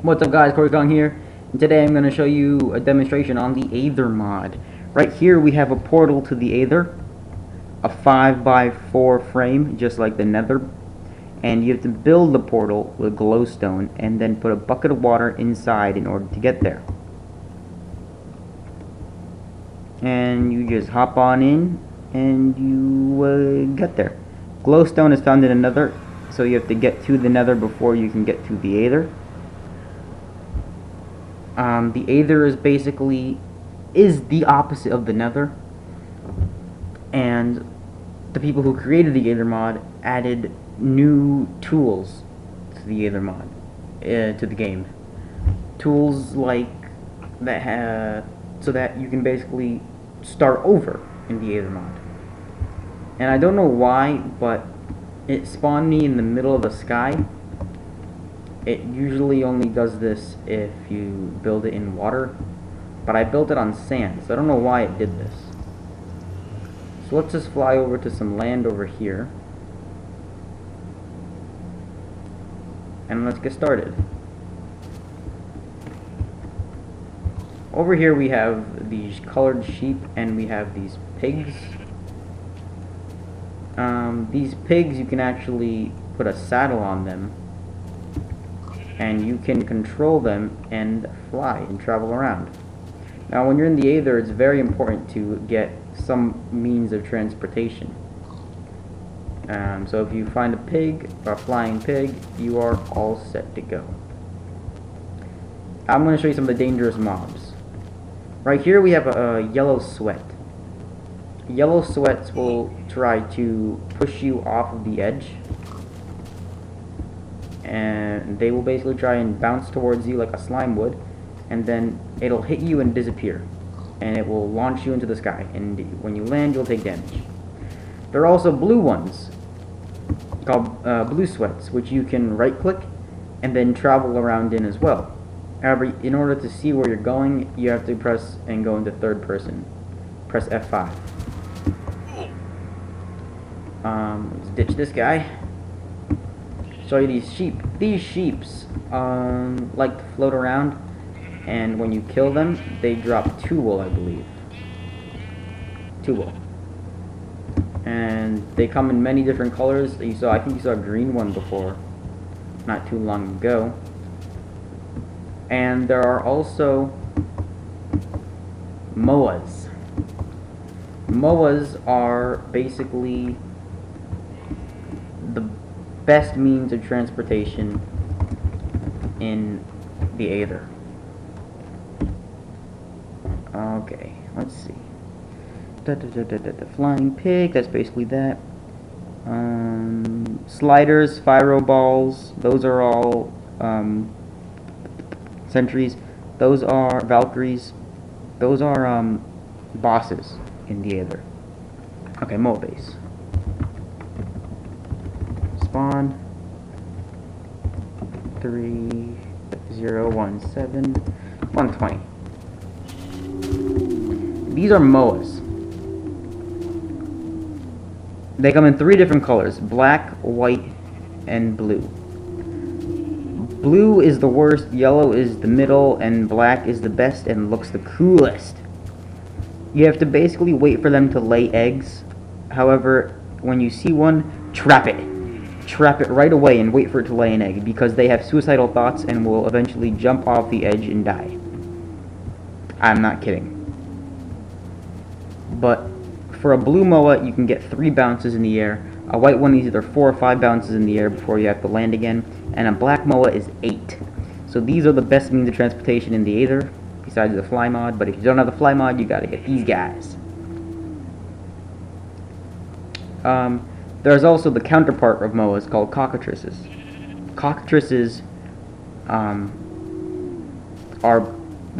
What's up guys, Corey Kong here, and today I'm going to show you a demonstration on the Aether mod. Right here we have a portal to the Aether, a 5x4 frame just like the Nether, and you have to build the portal with glowstone and then put a bucket of water inside in order to get there. And you just hop on in and you get there. Glowstone is found in the Nether, so you have to get to the Nether before you can get to the Aether. The Aether is the opposite of the Nether, and the people who created the Aether mod added new tools to the Aether mod, to the game. Tools like that, so that you can basically start over in the Aether mod. And I don't know why, but it spawned me in the middle of the sky. It usually only does this if you build it in water, but I built it on sand, so I don't know why it did this. So let's just fly over to some land over here, and let's get started. Over here we have these colored sheep, and we have these pigs. These pigs, you can actually put a saddle on them, and you can control them and fly and travel around. Now when you're in the Aether, it's very important to get some means of transportation. So if you find a pig, a flying pig, you are all set to go. I'm going to show you some of the dangerous mobs. Right here we have a yellow sweat. Yellow sweats will try to push you off of the edge, and they will basically try and bounce towards you like a slime would, and then it'll hit you and disappear, and it will launch you into the sky, and when you land you'll take damage. There are also blue ones called blue sweats, which you can right click and then travel around in as well. However, in order to see where you're going, you have to press and go into third person. Press F5. Let's ditch this guy. Show you these sheep. These sheeps like to float around, and when you kill them, they drop 2 wool, I believe. 2 wool. And they come in many different colors. I think you saw a green one before, not too long ago. And there are also moas. Moas are basically the best means of transportation in the Aether. Okay, let's see. The flying pig, that's basically that. Sliders, Fyro balls, those are all sentries. Those are Valkyries. Those are bosses in the Aether. Okay, Moa base. Spawn 3017 120. These are Moas. They come in 3 different colors: black, white, and blue. Blue is the worst, yellow is the middle, and black is the best and looks the coolest. You have to basically wait for them to lay eggs. However, when you see one, trap it. Trap it right away and wait for it to lay an egg, because they have suicidal thoughts and will eventually jump off the edge and die. I'm not kidding. But for a blue Moa, you can get 3 bounces in the air. A white one is either 4 or 5 bounces in the air before you have to land again. And a black Moa is 8. So these are the best means of transportation in the Aether, besides the fly mod. But if you don't have the fly mod, you gotta get these guys. There's also the counterpart of Moas called cockatrices. Cockatrices are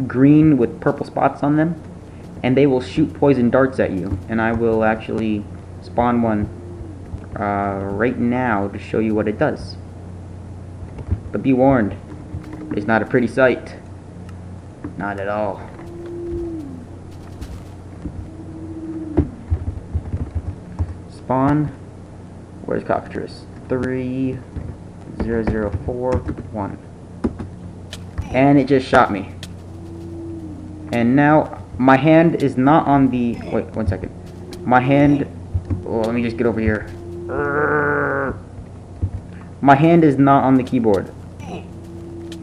green with purple spots on them, and they will shoot poison darts at you. And I will actually spawn one right now to show you what it does. But be warned, it's not a pretty sight. Not at all. Spawn. Where's Cockatrice? 30041. And it just shot me. And now my hand is not on the. Wait, 1 second. My hand. Oh, let me just get over here. My hand is not on the keyboard.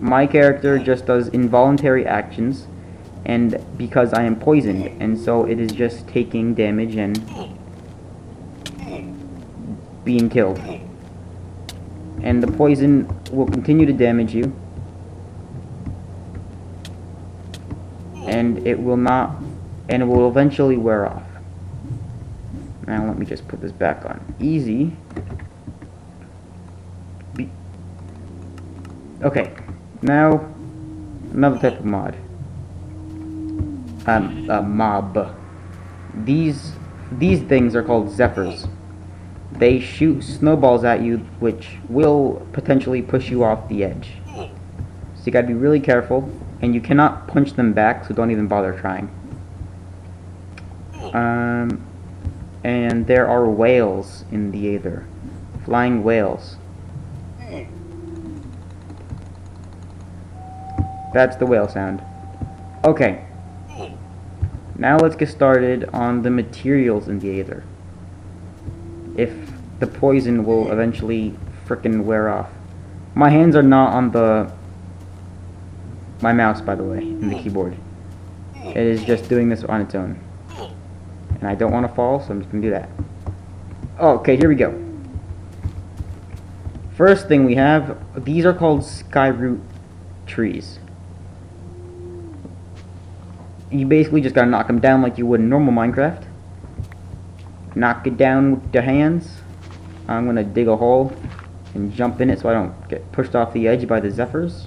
My character just does involuntary actions, and because I am poisoned, and so it is just taking damage and being killed. And the poison will continue to damage you, and it will not, and it will eventually wear off. Now let me just put this back on easy. Okay, now another type of mod. A mob. These things are called zephyrs. They shoot snowballs at you, which will potentially push you off the edge. So you gotta be really careful, and you cannot punch them back, so don't even bother trying. And there are whales in the Aether. Flying whales. That's the whale sound. Okay. Now let's get started on the materials in the Aether. If the poison will eventually frickin' wear off. My hands are not on my mouse, by the way, in the keyboard. It is just doing this on its own. And I don't want to fall, so I'm just going to do that. Okay, here we go. First thing we have, these are called skyroot trees. You basically just gotta knock them down like you would in normal Minecraft. Knock it down with your hands. I'm gonna dig a hole and jump in it so I don't get pushed off the edge by the zephyrs.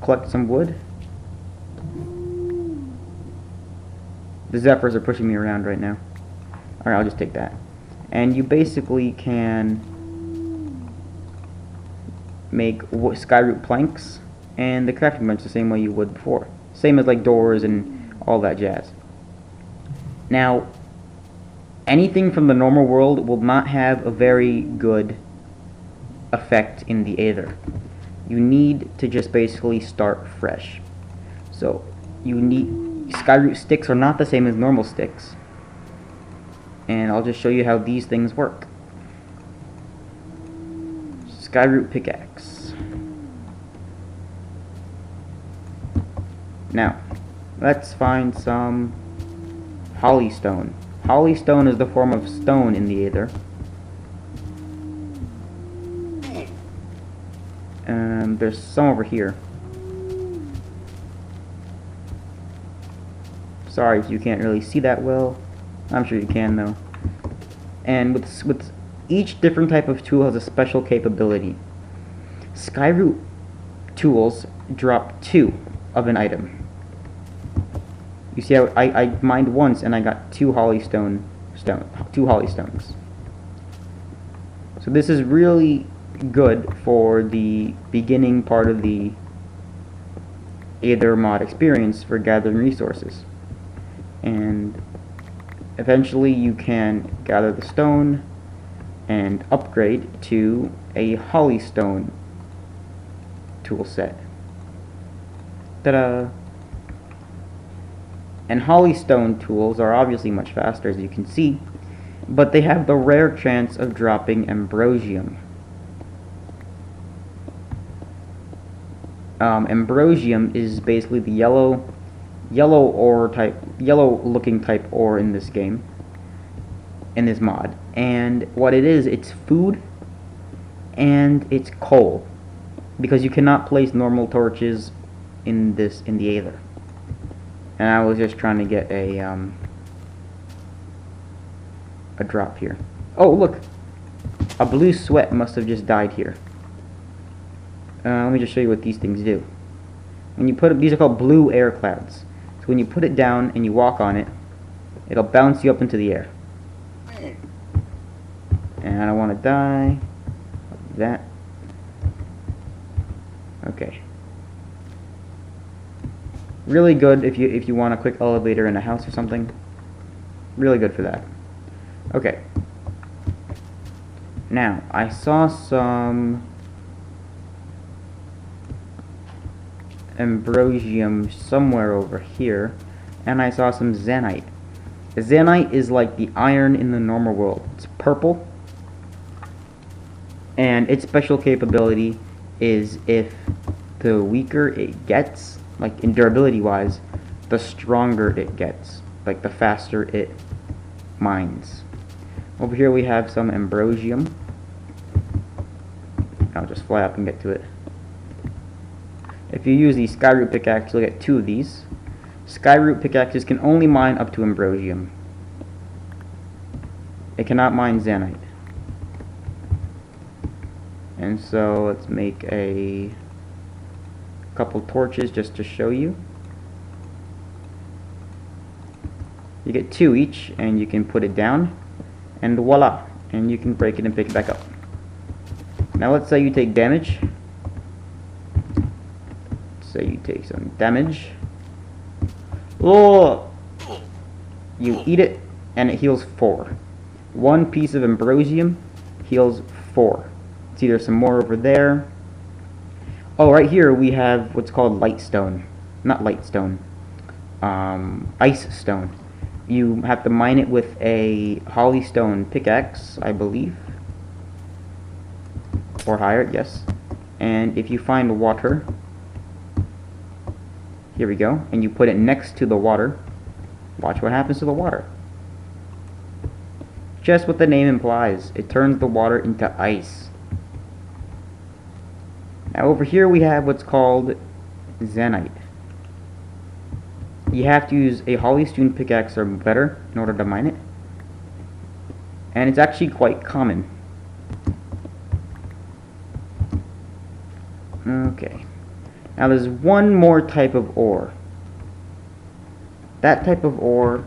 Collect some wood. The zephyrs are pushing me around right now. Alright, I'll just take that. And you basically can make skyroot planks and the crafting bench the same way you would before. Same as like doors and all that jazz. Now, anything from the normal world will not have a very good effect in the Aether. You need to just basically start fresh. So, you need skyroot sticks are not the same as normal sticks. And I'll just show you how these things work. Skyroot pickaxe. Now, let's find some holystone. Holystone is the form of stone in the Aether. There's some over here. Sorry if you can't really see that well. I'm sure you can though. And with each different type of tool has a special capability. Skyroot tools drop 2 of an item. You see how I mined once and I got 2 holystones. So this is really good for the beginning part of the Aether mod experience for gathering resources. And eventually you can gather the stone and upgrade to a holystone tool set. Ta-da! And holystone tools are obviously much faster, as you can see, but they have the rare chance of dropping ambrosium. Ambrosium is basically the yellow looking type ore in this game, in this mod. And what it is, it's food and it's coal, because you cannot place normal torches in the Aether. And I was just trying to get a drop here. Oh, look! A blue sweat must have just died here. Let me just show you what these things do. When you put it, these are called blue air clouds. So when you put it down and you walk on it, it'll bounce you up into the air. And I don't want to die. That. Okay. Really good if you want a quick elevator in a house or something. Really good for that. Okay. Now, I saw some ambrosium somewhere over here, and I saw some zanite. Zanite is like the iron in the normal world. It's purple, and its special capability is if the weaker it gets, like in durability wise, the stronger it gets, like the faster it mines. Over here we have some ambrosium. I'll just fly up and get to it. If you use the skyroot pickaxe, you'll get 2 of these. Skyroot pickaxes can only mine up to ambrosium. It cannot mine zanite. And so let's make a couple torches just to show you. You get 2 each, and you can put it down, and voila, and you can break it and pick it back up. Now let's say you take damage. Say you take some damage. Oh! You eat it, and it heals 4. 1 piece of ambrosium heals 4. It's either some more over there. Oh, right here we have what's called lightstone. Not lightstone. Ice stone. You have to mine it with a holystone pickaxe, I believe. Or higher, yes. And if you find water, here we go, and you put it next to the water, watch what happens to the water. Just what the name implies, it turns the water into ice. Now over here we have what's called zanite. You have to use a holystone pickaxe or better in order to mine it. And it's actually quite common. Okay. Now there's one more type of ore. That type of ore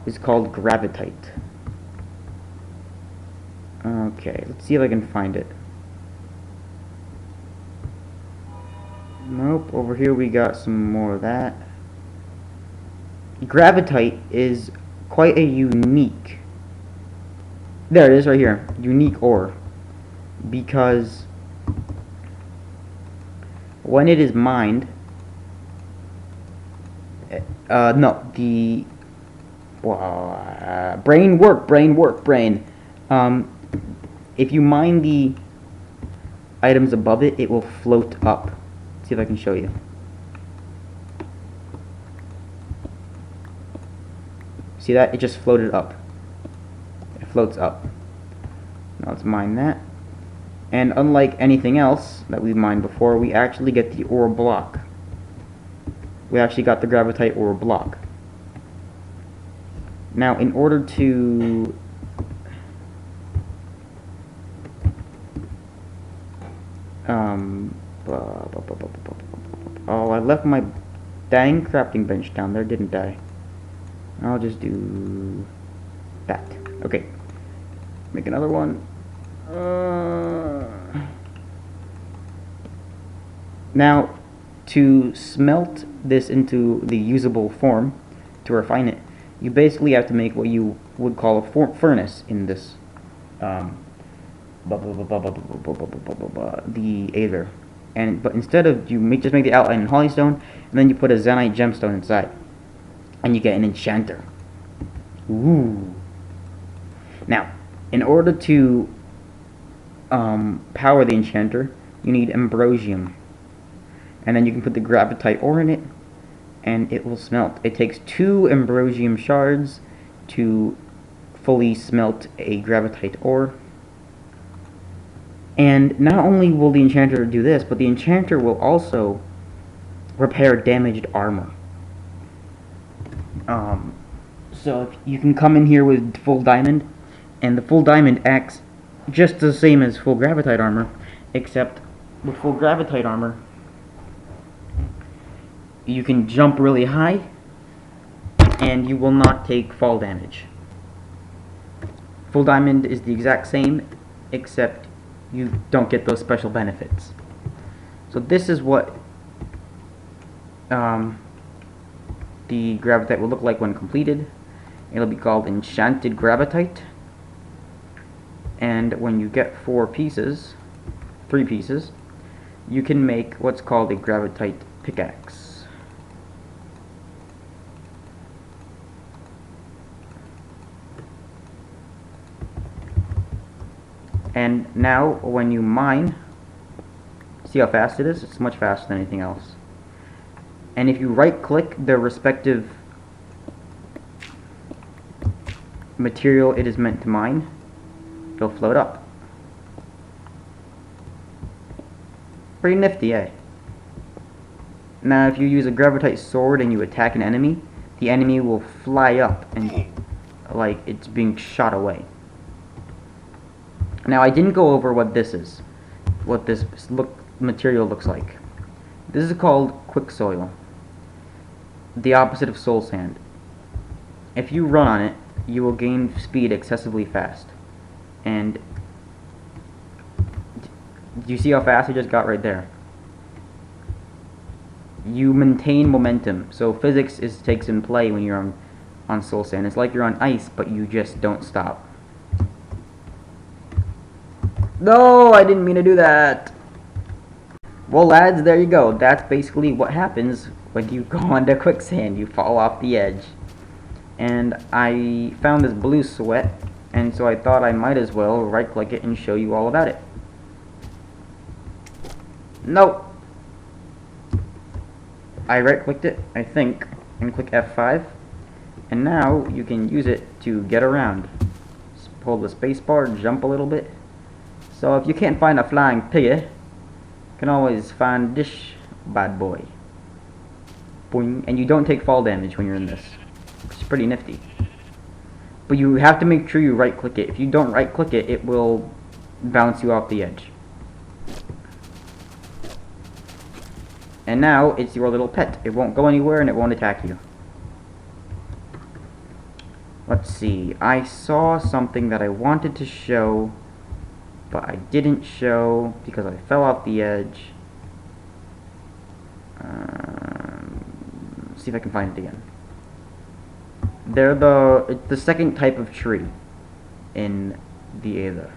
is called gravitite. Okay, let's see if I can find it. Nope, over here we got some more of that. Gravitite is quite a unique, there it is right here, unique ore, because when it is mined, brain. If you mine the items above it, it will float up. Let's see if I can show you. See that? It just floated up. It floats up. Now let's mine that. And unlike anything else that we've mined before, we actually get the ore block. We actually got the gravitite ore block. Now, in order to oh, I left my dang crafting bench down there, didn't I? I'll just do that. Okay. Make another one. Now, to smelt this into the usable form, to refine it, you basically have to make what you would call a furnace in this, the Aether. But instead of, just make the outline in holystone, and then you put a zanite gemstone inside, and you get an enchanter. Ooh. Now, in order to power the enchanter, you need ambrosium. And then you can put the gravitite ore in it, and it will smelt. It takes 2 ambrosium shards to fully smelt a gravitite ore. And not only will the enchanter do this, but the enchanter will also repair damaged armor. So if you can come in here with full diamond, and the full diamond acts just the same as full gravitite armor, except with full gravitite armor, you can jump really high, and you will not take fall damage. Full diamond is the exact same, except you don't get those special benefits. So this is what the gravitite will look like when completed. It'll be called enchanted gravitite. And when you get 3 pieces, you can make what's called a gravitite pickaxe. And now when you mine, see how fast it is? It's much faster than anything else. And if you right click the respective material it is meant to mine, it'll float up. Pretty nifty, eh? Now if you use a gravitite sword and you attack an enemy, the enemy will fly up and like it's being shot away. Now I didn't go over what this is, what this material looks like. This is called quicksoil, the opposite of soul sand. If you run on it, you will gain speed excessively fast. And do you see how fast I just got right there? You maintain momentum, so physics takes in play when you're on soul sand. It's like you're on ice, but you just don't stop. No, I didn't mean to do that. Well, lads, there you go. That's basically what happens when you go onto quicksand. You fall off the edge. And I found this blue sweat, and so I thought I might as well right-click it and show you all about it. Nope. I right-clicked it, I think, and click F5. And now you can use it to get around. Just pull the spacebar, jump a little bit. So if you can't find a flying piggy, you can always find this bad boy. Boing. And you don't take fall damage when you're in this, which is pretty nifty. But you have to make sure you right click it. If you don't right click it, it will bounce you off the edge. And now it's your little pet. It won't go anywhere and it won't attack you. Let's see. I saw something that I wanted to show, but I didn't show because I fell off the edge. See if I can find it again. It's the second type of tree in the Aether.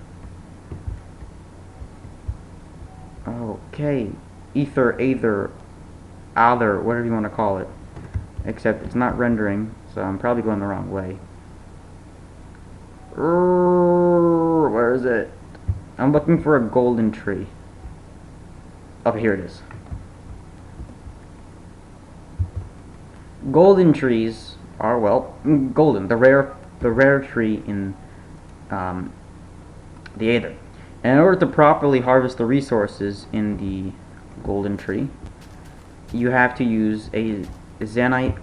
Okay, Aether, whatever you want to call it. Except it's not rendering, so I'm probably going the wrong way. Where is it? I'm looking for a golden tree. Okay, here it is. Golden trees are, well, golden, the rare tree in the Aether. And in order to properly harvest the resources in the golden tree, you have to use a Zanite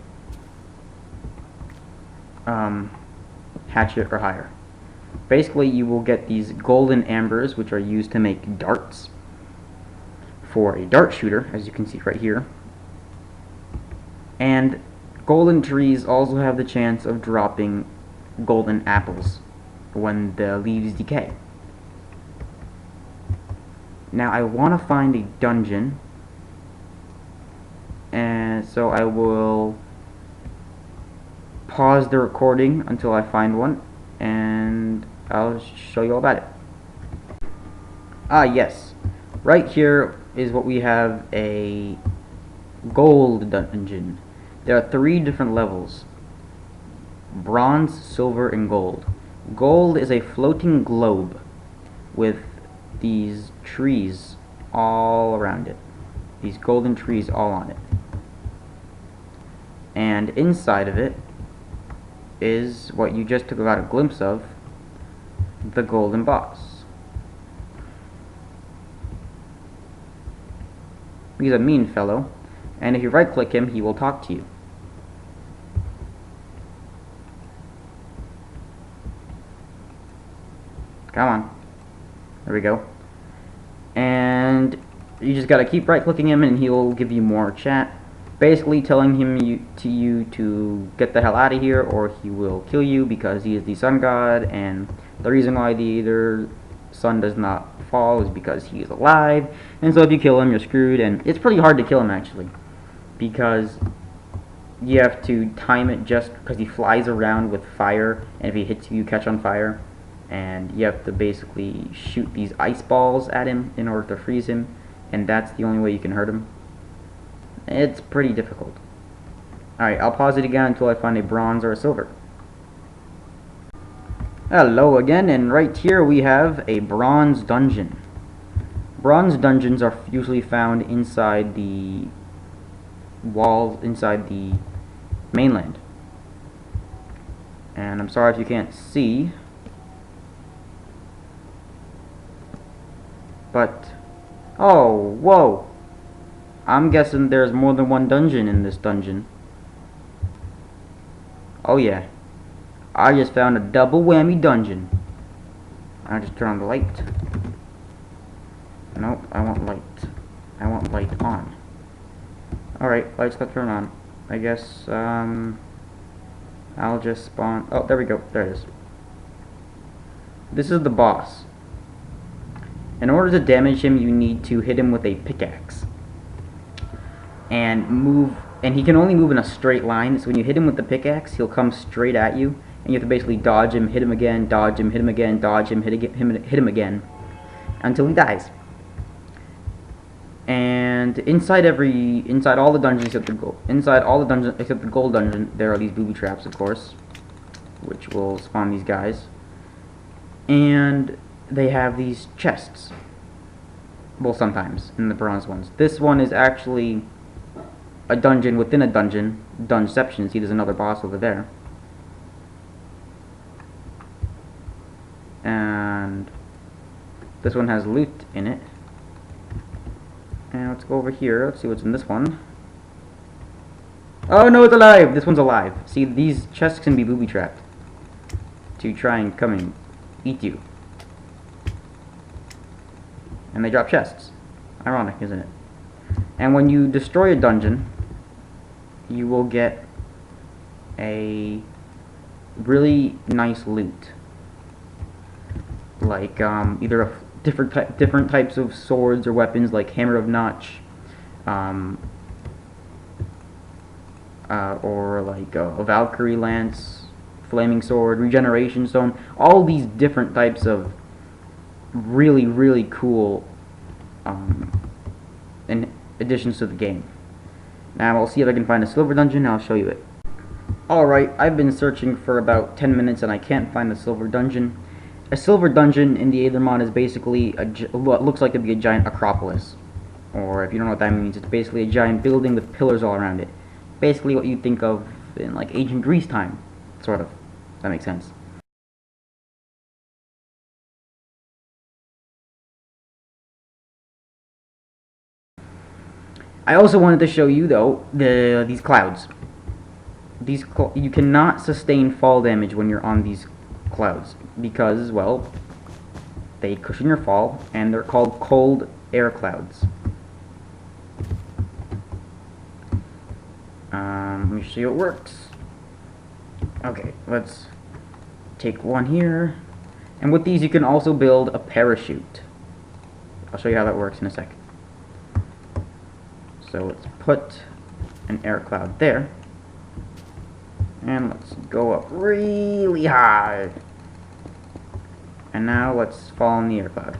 hatchet or higher. Basically, you will get these golden ambers, which are used to make darts for a dart shooter, as you can see right here. And golden trees also have the chance of dropping golden apples when the leaves decay. Now I want to find a dungeon, and so I will pause the recording until I find one, and I'll show you all about it. Ah, yes. Right here is what we have, a gold dungeon. There are 3 different levels: bronze, silver, and gold. Gold is a floating globe with these trees all around it. These golden trees all on it. And inside of it is what you just took about a glimpse of, the golden boss. He's a mean fellow, and if you right click him, he will talk to you. Come on. There we go. And you just gotta keep right clicking him and he'll give you more chat. basically telling you to get the hell out of here or he will kill you because he is the sun god, and the reason why the Aether sun does not fall is because he is alive, and so if you kill him you're screwed. And it's pretty hard to kill him actually, because you have to time it just because he flies around with fire, and if he hits you, you catch on fire, and you have to basically shoot these ice balls at him in order to freeze him, and that's the only way you can hurt him. It's pretty difficult. Alright, I'll pause it again until I find a bronze or a silver. Hello again, and right here we have a bronze dungeon. Bronze dungeons are usually found inside the walls, inside the mainland. And I'm sorry if you can't see, but oh, whoa, I'm guessing there's more than one dungeon in this dungeon. Oh yeah, I just found a double whammy dungeon. I just turn on the light. Nope, I want light. I want light on. Alright, lights got turned on. I guess, I'll just spawn. Oh, there we go. There it is. This is the boss. In order to damage him, you need to hit him with a pickaxe. And move. And he can only move in a straight line, so when you hit him with the pickaxe, he'll come straight at you. And you have to basically dodge him, hit him again, dodge him, hit him again, dodge him, hit him again, until he dies. And inside all the dungeons except the gold dungeon, there are these booby traps, of course, which will spawn these guys. And they have these chests. Well, sometimes in the bronze ones. This one is actually a dungeon within a dungeon. Dungeception. See, there's another boss over there. And this one has loot in it. And let's go over here. Let's see what's in this one. Oh no, it's alive! This one's alive. See, these chests can be booby trapped to try and come and eat you. And they drop chests. Ironic, isn't it? And when you destroy a dungeon, you will get a really nice loot. Like either different types of swords or weapons, like Hammer of Notch, or like a Valkyrie Lance, Flaming Sword, Regeneration Stone. All these different types of really, really cool additions to the game. Now I'll see if I can find a silver dungeon and I'll show you it. Alright, I've been searching for about 10 minutes and I can't find a silver dungeon. A silver dungeon in the Aether mod is basically what looks like to be a giant acropolis. Or if you don't know what that means, it's basically a giant building with pillars all around it. Basically what you'd think of in like ancient Greece time, sort of. That makes sense. I also wanted to show you though these clouds. You cannot sustain fall damage when you're on these clouds because, well, they cushion your fall, and they're called cold air clouds. Let me show you how it works. Okay, let's take one here, and with these you can also build a parachute. I'll show you how that works in a second. So let's put an air cloud there. And let's go up really high. And now let's fall in the air cloud.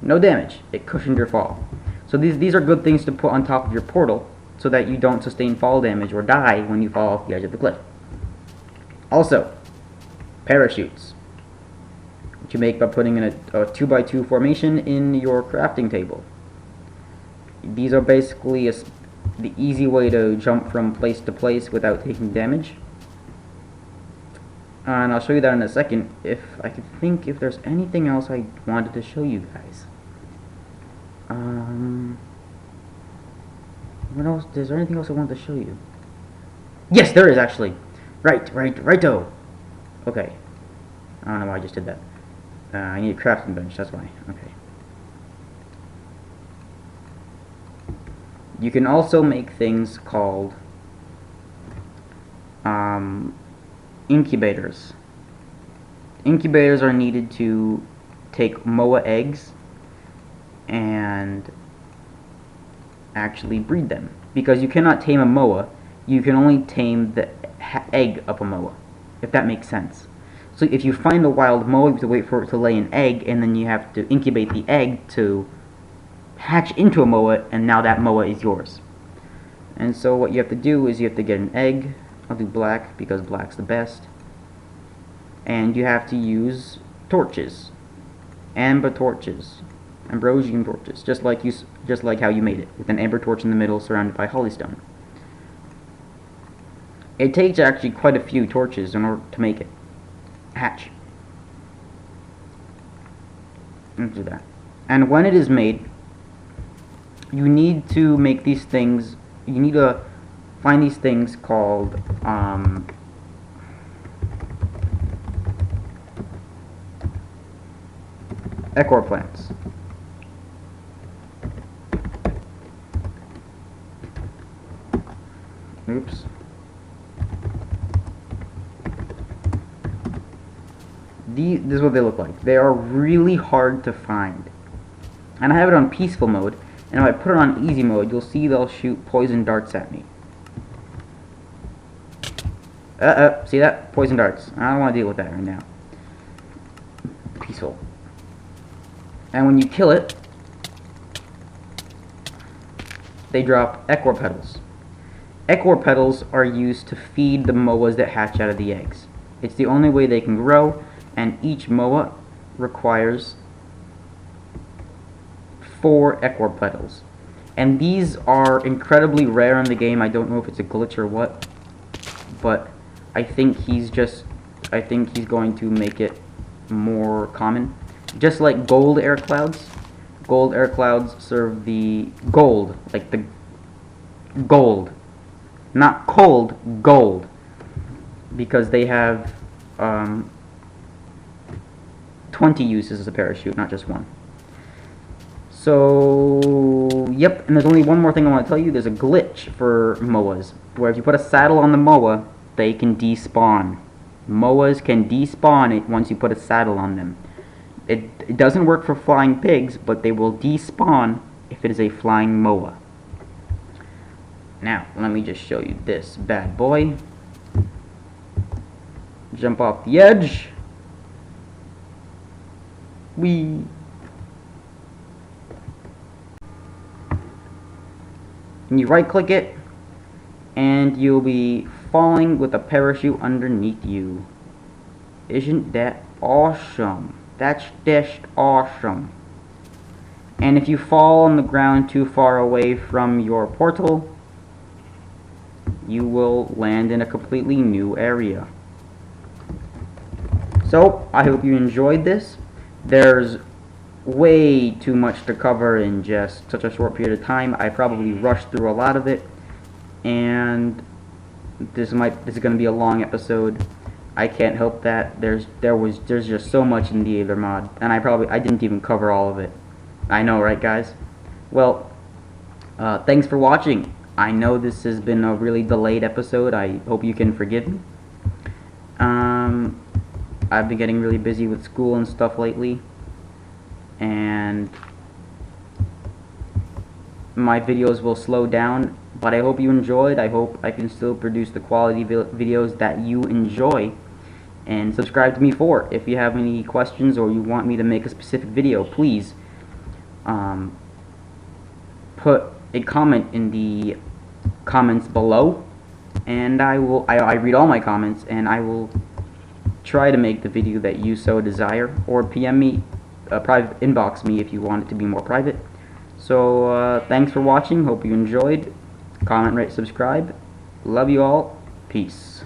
No damage. It cushioned your fall. So these are good things to put on top of your portal so that you don't sustain fall damage or die when you fall off the edge of the cliff. Also, parachutes, which you make by putting in a 2x2 formation in your crafting table. These are basically the easy way to jump from place to place without taking damage. And I'll show you that in a second. If I could think if there's anything else I wanted to show you guys. What else? Is there anything else I wanted to show you? Yes, there is actually. Righto. Okay. I don't know why I just did that. I need a crafting bench, that's why. Okay. You can also make things called incubators. Incubators are needed to take MOA eggs and actually breed them. Because you cannot tame a MOA, you can only tame the egg of a MOA, if that makes sense. So if you find a wild MOA, you have to wait for it to lay an egg, and then you have to incubate the egg to hatch into a MOA, and now that MOA is yours. And so what you have to do is you have to get an egg. I'll do black because black's the best. And you have to use torches, amber torches, ambrosian torches, just like how you made it, with an amber torch in the middle surrounded by holystone. It takes actually quite a few torches in order to make it hatch. Let's do that. And when it is made, you need to make these things. You need to find these things called echor plants. Oops. This is what they look like. They are really hard to find. And I have it on peaceful mode, and if I put it on easy mode, you'll see they'll shoot poison darts at me. See that? Poison darts. I don't want to deal with that right now. Peaceful. And when you kill it, they drop echor petals. Echor petals are used to feed the MOAs that hatch out of the eggs. It's the only way they can grow, and each MOA requires 4 echor petals. And these are incredibly rare in the game. I don't know if it's a glitch or what, but I think he's going to make it more common. Just like gold air clouds. Gold air clouds serve the gold, like the gold. Not cold, gold. Because they have 20 uses as a parachute, not just one. So, yep, and there's only one more thing I want to tell you. There's a glitch for MOAs, where if you put a saddle on the MOA, they can despawn. MOAs can despawn it once you put a saddle on them. It doesn't work for flying pigs, but they will despawn if it is a flying MOA. Now, let me just show you this bad boy. Jump off the edge. Whee! And you right click it, and you'll be falling with a parachute underneath you. Isn't that awesome? That's just awesome. And if you fall on the ground too far away from your portal, you will land in a completely new area. So, I hope you enjoyed this. There's way too much to cover in just such a short period of time. I probably rushed through a lot of it, and this is going to be a long episode. I can't help that. There's just so much in the Aether mod, and I didn't even cover all of it. I know, right, guys? Well, thanks for watching. I know this has been a really delayed episode. I hope you can forgive me. I've been getting really busy with school and stuff lately, and my videos will slow down, but I hope you enjoyed. I hope I can still produce the quality videos that you enjoy. And subscribe to me if you have any questions or you want me to make a specific video. Please put a comment in the comments below, and I read all my comments, and I will try to make the video that you so desire, or PM me, private inbox me if you want it to be more private. So thanks for watching. Hope you enjoyed. Comment, rate, subscribe. Love you all. Peace.